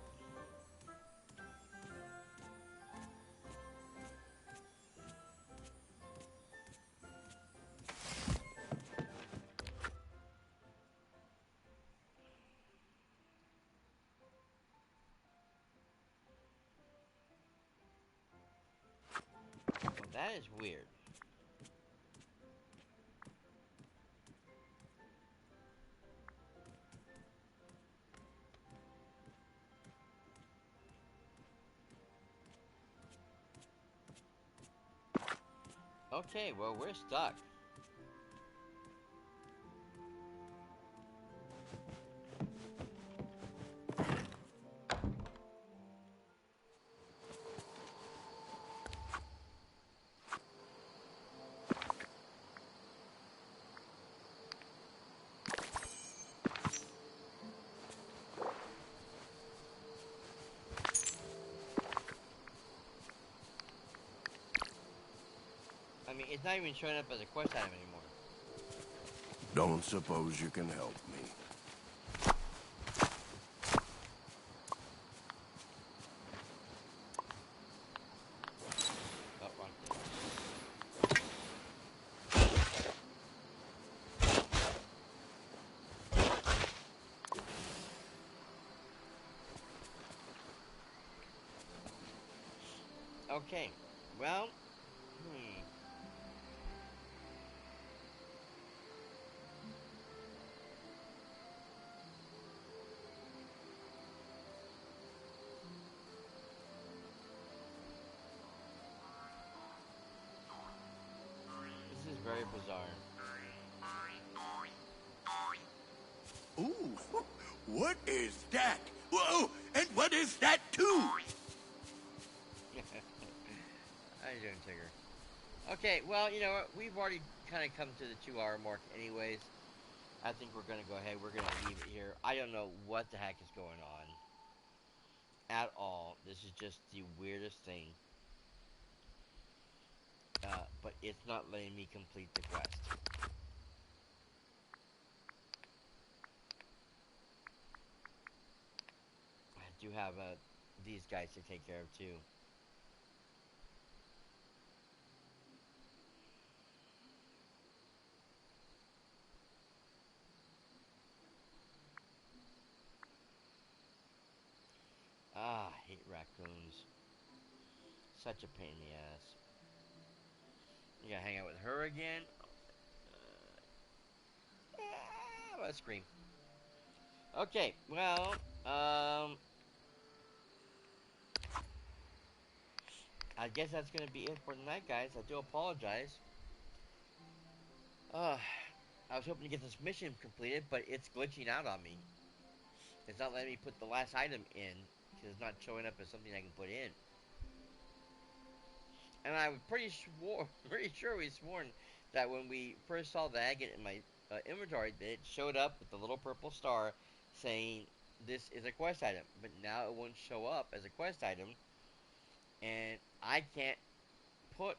Well, that is weird. Okay, well, we're stuck. I mean, it's not even showing up as a quest item anymore.
Don't suppose you can help me.
Oh, wrong thing. Okay, well, this is very bizarre.
Ooh, what is that? Whoa, and what is that too?
How you doing, Tigger? Okay, well, you know what? We've already kind of come to the 2-hour mark anyways. I think we're going to go ahead. We're going to leave it here. I don't know what the heck is going on at all. This is just the weirdest thing. But it's not letting me complete the quest. I do have these guys to take care of too. hate raccoons. Such a pain in the ass. You gotta hang out with her again. Let's scream. Okay, well, I guess that's gonna be it for tonight, guys. I do apologize. Uh, I was hoping to get this mission completed, but it's glitching out on me. It's not letting me put the last item in because it's not showing up as something I can put in. And I was pretty sure we sworn that when we first saw the agate in my inventory, that it showed up with the little purple star saying this is a quest item. But now it won't show up as a quest item, and I can't put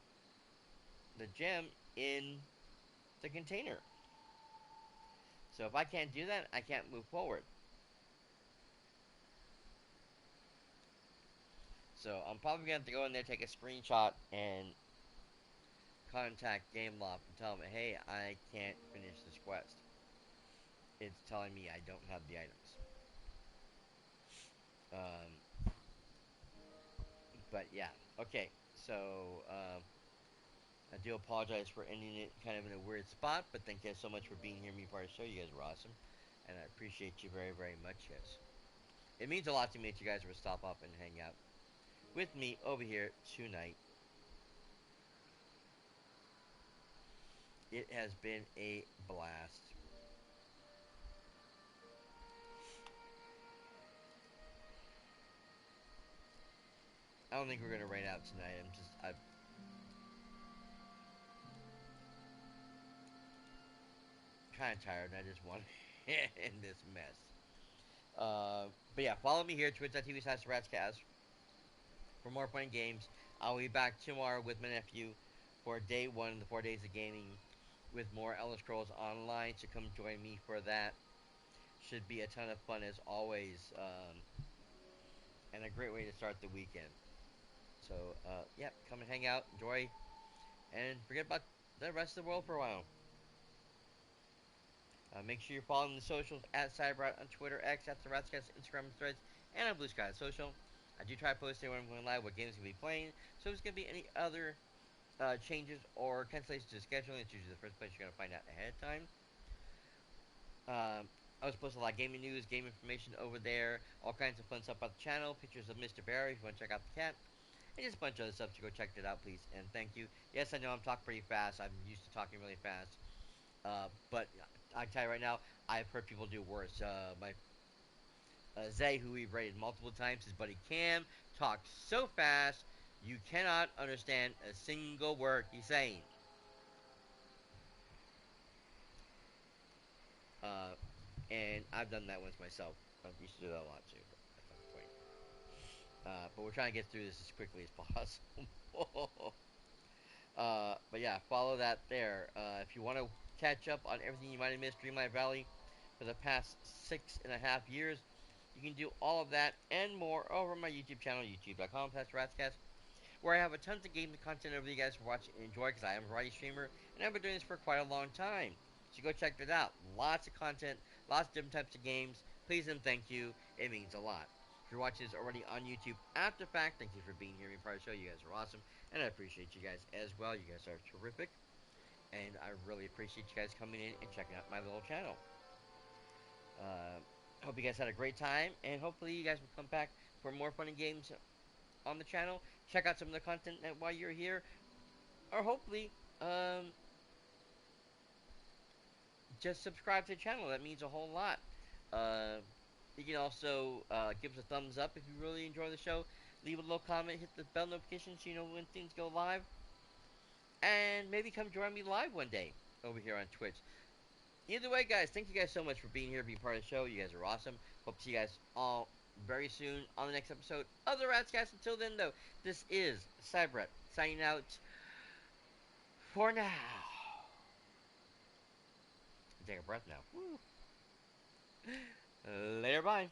the gem in the container. So if I can't do that, I can't move forward. So I'm probably gonna have to go in there, take a screenshot, and contact Gameloft and tell them, hey, I can't finish this quest. It's telling me I don't have the items. But yeah, okay. So I do apologize for ending it kind of in a weird spot, but thank you guys so much for being here, me part of the show. You guys were awesome, and I appreciate you very, very much, guys. It means a lot to me that you guys would stop up and hang out with me over here tonight. It has been a blast. I don't think we're gonna rain out tonight. I'm kind of tired, and I just want to end this mess. But yeah, follow me here, twitch.tv/ratscast for more fun games. I'll be back tomorrow with my nephew for day one of the 4 days of gaming with more Elder Scrolls Online. So come join me for that. Should be a ton of fun as always, and a great way to start the weekend. So, yeah, come and hang out, enjoy, and forget about the rest of the world for a while. Make sure you're following the socials at cyperrat on Twitter, X, at the Ratscast, Instagram, Threads, and on BlueSky.Social. I do try posting when I'm going live what games I'm going to be playing, so if there's going to be any other changes or cancellations to scheduling, it's usually the first place you're going to find out ahead of time. I was posting a lot of gaming news, game information over there, all kinds of fun stuff about the channel, pictures of Mr. Barry if you want to check out the cat, and just a bunch of other stuff, so go check it out, please, and thank you. Yes, I know I'm talking pretty fast. I'm used to talking really fast. But I tell you right now, I've heard people do worse. My Zay, who we've rated multiple times, his buddy Cam, talks so fast you cannot understand a single word he's saying. And I've done that once myself. I used to do that a lot too, but that's not the point. But we're trying to get through this as quickly as possible. But yeah, follow that there. If you want to catch up on everything you might have missed Dreamlight Valley for the past 6.5 years, you can do all of that and more over my YouTube channel, youtube.com/ratscast, where I have a tons of games and content over you guys to watch and enjoy because I am a variety streamer and I've been doing this for quite a long time. So go check that out. Lots of content, lots of different types of games. Please and thank you. It means a lot. If you're watching this already on YouTube after the fact, thank you for being here, being part of the show. You guys are awesome, and I appreciate you guys as well. You guys are terrific, and I really appreciate you guys coming in and checking out my little channel. Hope you guys had a great time, and hopefully you guys will come back for more fun and games on the channel. Check out some of the content while you're here, or hopefully, just subscribe to the channel. That means a whole lot. You can also give us a thumbs up if you really enjoy the show. Leave a little comment, hit the bell notification so you know when things go live. And maybe come join me live one day over here on Twitch. Either way, guys, thank you guys so much for being here, being part of the show. You guys are awesome. Hope to see you guys all very soon on the next episode of the Ratscast. Until then, though, this is cyperrat signing out for now. Take a breath now. Woo. Later, bye.